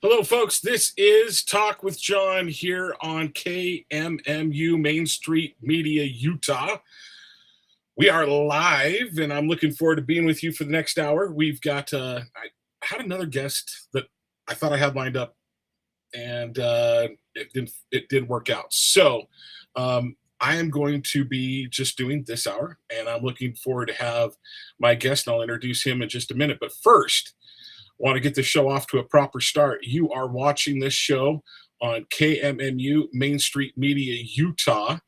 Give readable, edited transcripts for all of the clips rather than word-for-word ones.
Hello, folks. This is Talk with Jon here on KMMU Main Street Media, Utah. We are live, and I'm looking forward to being with you for the next hour. We've got, I had another guest that I thought I had lined up, and it didn't work out. So I am going to be just doing this hour, and I'm looking forward to have my guest, and I'll introduce him in just a minute. But first, want to get the show off to a proper start. You are watching this show on KMMU Main Street Media, Utah.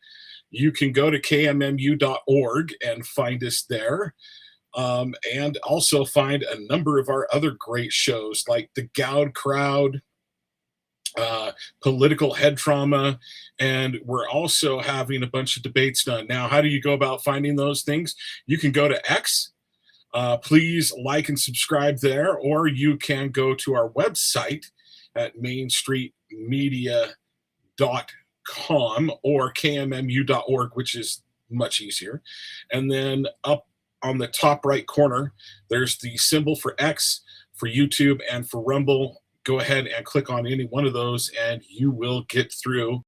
You can go to kmmu.org and find us there, and also find a number of our other great shows like The Gowd Crowd, Political Head Trauma, and we're also having a bunch of debates done. Now, how do you go about finding those things? You can go to X. Please like and subscribe there, or you can go to our website at mainstreetmedia.com or kmmu.org, which is much easier. And then up on the top right corner, there's the symbol for X, for YouTube, and for Rumble. Go ahead and click on any one of those, and you will get through.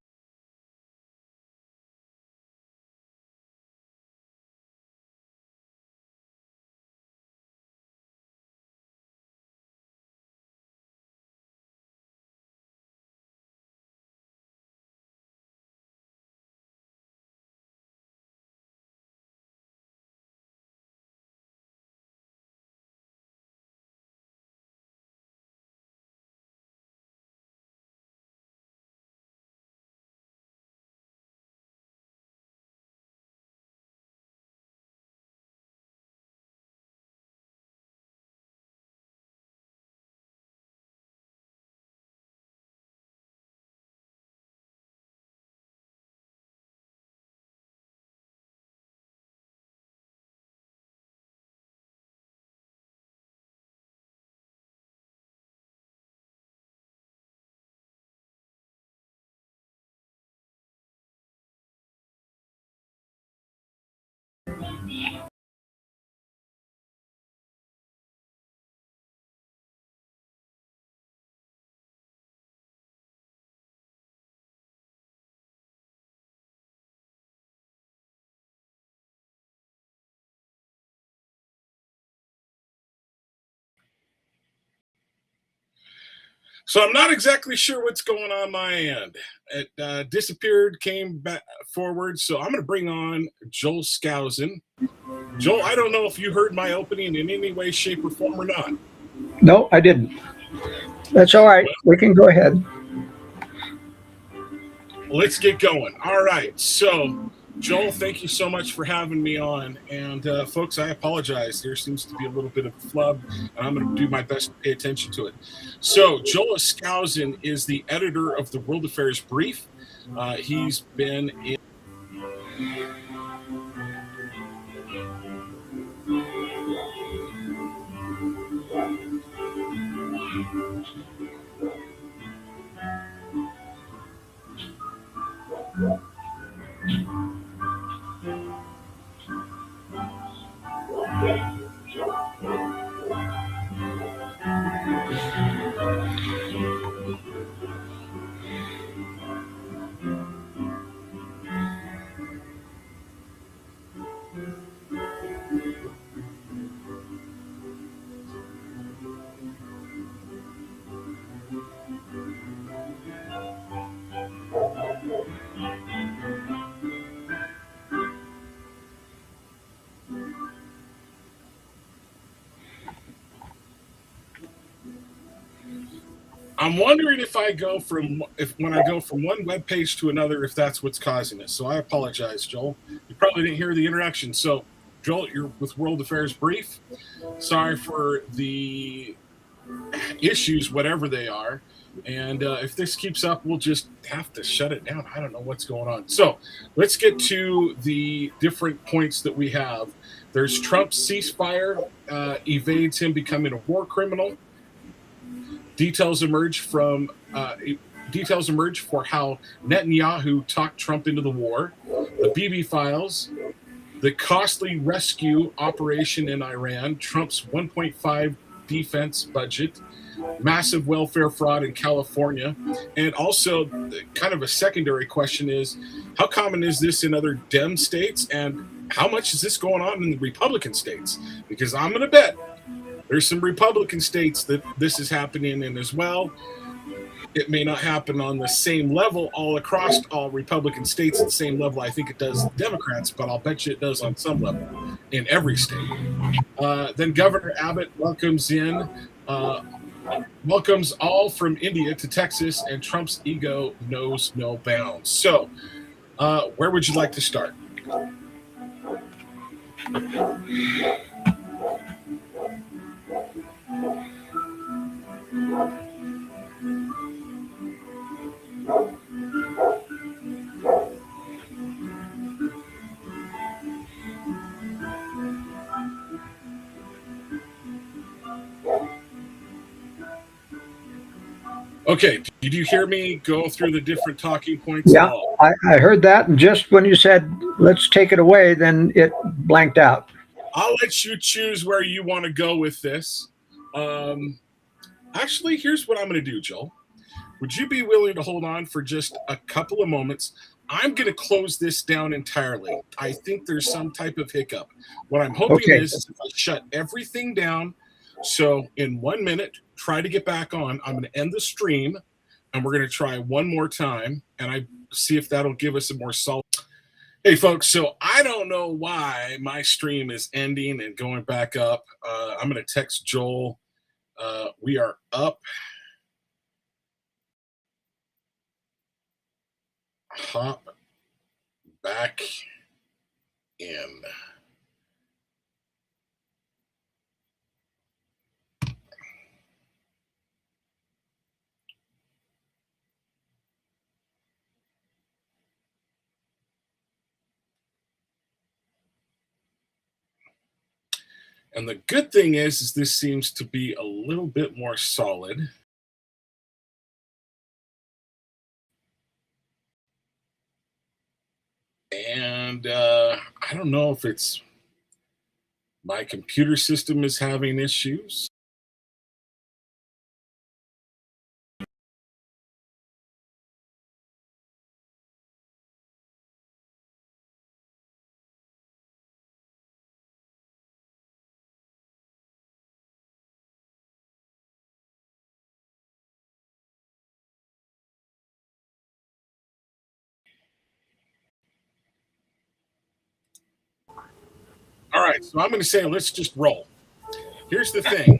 So I'm not exactly sure what's going on my end. It disappeared, came back forward. So I'm going to bring on Joel Skousen. Joel, I don't know if you heard my opening in any way, shape, or form or not. No, I didn't. That's all right. We can go ahead. Let's get going. All right. So, Joel, thank you so much for having me on. And folks, I apologize. There seems to be a little bit of a flub, and I'm going to do my best to pay attention to it. So, Joel Skousen is the editor of the World Affairs Brief. He's been in. I'm wondering if when I go from one web page to another, if that's what's causing it. So I apologize, Joel. You probably didn't hear the introduction. So, Joel, you're with World Affairs Brief. Sorry for the issues, whatever they are. And if this keeps up, we'll just have to shut it down. I don't know what's going on. So let's get to the different points that we have. There's Trump's ceasefire evades him becoming a war criminal. Details emerge for how Netanyahu talked Trump into the war. The BB files, the costly rescue operation in Iran, Trump's 1.5 defense budget, massive welfare fraud in California. And also, kind of a secondary question is, how common is this in other Dem states? And how much is this going on in the Republican states? Because I'm going to bet there's some Republican states that this is happening in as well. It may not happen on the same level all across all Republican states at the same level I think it does Democrats, but I'll bet you it does on some level in every state. Then Governor Abbott welcomes all from India to Texas, and Trump's ego knows no bounds. So, where would you like to start? Okay, did you hear me go through the different talking points? Yeah, I heard that, and just when you said, let's take it away, then it blanked out. I'll let you choose where you want to go with this. Actually, here's what I'm going to do, Joel. Would you be willing to hold on for just a couple of moments? I'm going to close this down entirely. I think there's some type of hiccup. What I'm hoping is if I shut everything down, so in 1 minute, try to get back on. I'm going to end the stream, and we're going to try one more time, and I see if that'll give us a more solid. Hey, folks, so I don't know why my stream is ending and going back up. I'm going to text Joel. We are up. Hop back in. And the good thing is this seems to be a little bit more solid. And I don't know if it's my computer system is having issues. All right, so I'm going to say let's just roll. Here's the thing.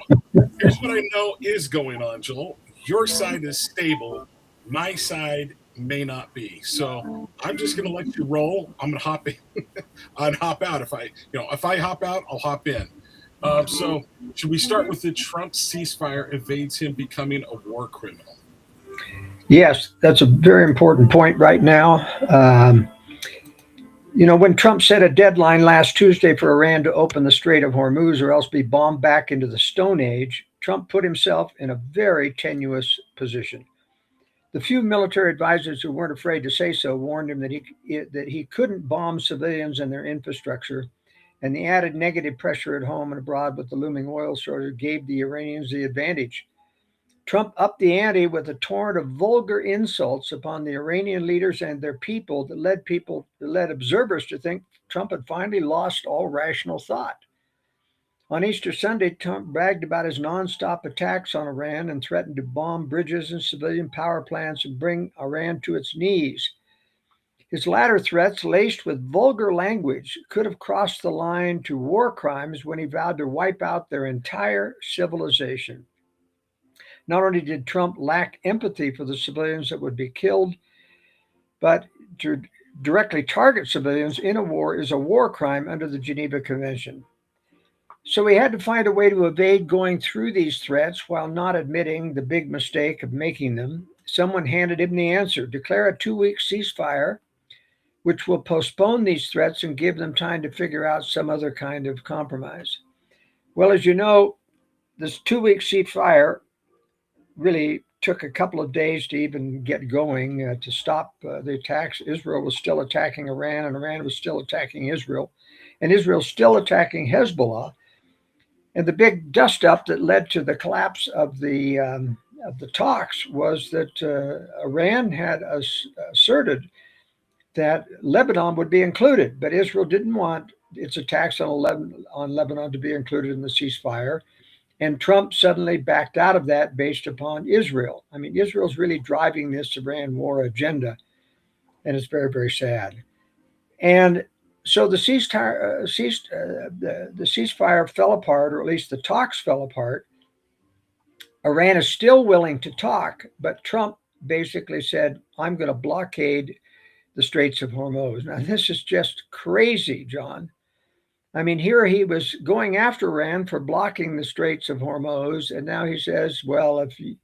Here's what I know is going on, Joel. Your side is stable. My side may not be. So I'm just going to let you roll. I'm going to hop in and hop out. If I hop out, I'll hop in. So should we start with the Trump ceasefire evades him becoming a war criminal? Yes, that's a very important point right now. When Trump set a deadline last Tuesday for Iran to open the Strait of Hormuz or else be bombed back into the Stone Age, Trump put himself in a very tenuous position. The few military advisors who weren't afraid to say so warned him that he couldn't bomb civilians and their infrastructure, and the added negative pressure at home and abroad with the looming oil shortage gave the Iranians the advantage. Trump upped the ante with a torrent of vulgar insults upon the Iranian leaders and their people that led observers to think Trump had finally lost all rational thought. On Easter Sunday, Trump bragged about his nonstop attacks on Iran and threatened to bomb bridges and civilian power plants and bring Iran to its knees. His latter threats, laced with vulgar language, could have crossed the line to war crimes when he vowed to wipe out their entire civilization. Not only did Trump lack empathy for the civilians that would be killed, but to directly target civilians in a war is a war crime under the Geneva Convention. So he had to find a way to evade going through these threats while not admitting the big mistake of making them. Someone handed him the answer: declare a 2-week ceasefire, which will postpone these threats and give them time to figure out some other kind of compromise. Well, as you know, this 2-week ceasefire really took a couple of days to even get going to stop the attacks. Israel was still attacking Iran, and Iran was still attacking Israel, and Israel still attacking Hezbollah. And the big dust up that led to the collapse of the talks was that Iran had asserted that Lebanon would be included, but Israel didn't want its attacks on Lebanon to be included in the ceasefire. And Trump suddenly backed out of that based upon Israel. I mean, Israel's really driving this Iran war agenda, and it's very, very sad. And so the ceasefire fell apart, or at least the talks fell apart. Iran is still willing to talk, but Trump basically said, I'm going to blockade the Straits of Hormuz. Now, this is just crazy, John. I mean, here he was going after Iran for blocking the Straits of Hormuz, and now he says, well, if you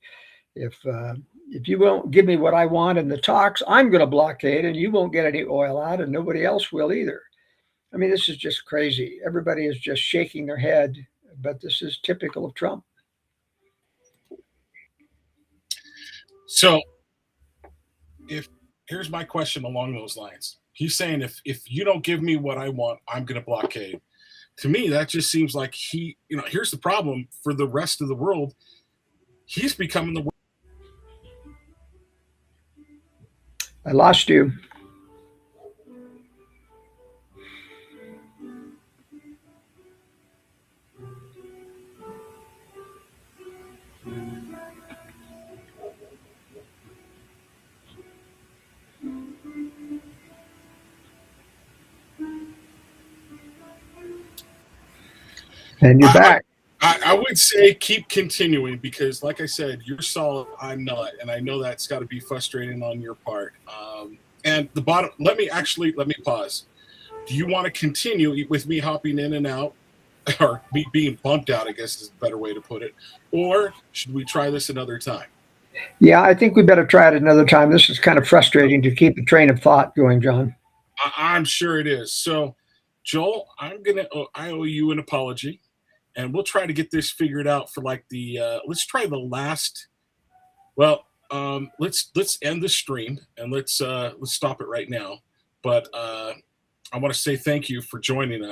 won't give me what I want in the talks, I'm going to blockade, and you won't get any oil out, and nobody else will either. I mean, this is just crazy. Everybody is just shaking their head, but this is typical of Trump. So, here's my question along those lines. He's saying if you don't give me what I want, I'm going to blockade. To me, that just seems like here's the problem for the rest of the world. He's becoming the world. I lost you. And you're back. I would say keep continuing because, like I said, you're solid. I'm not, and I know that's got to be frustrating on your part. And the bottom. Let me pause. Do you want to continue with me hopping in and out, or me being bumped out? I guess is a better way to put it. Or should we try this another time? Yeah, I think we better try it another time. This is kind of frustrating to keep a train of thought going, John. I'm sure it is. So, Joel, I owe you an apology. And we'll try to get this figured out for like let's try the last. Well, let's end the stream and let's stop it right now. But I want to say thank you for joining us.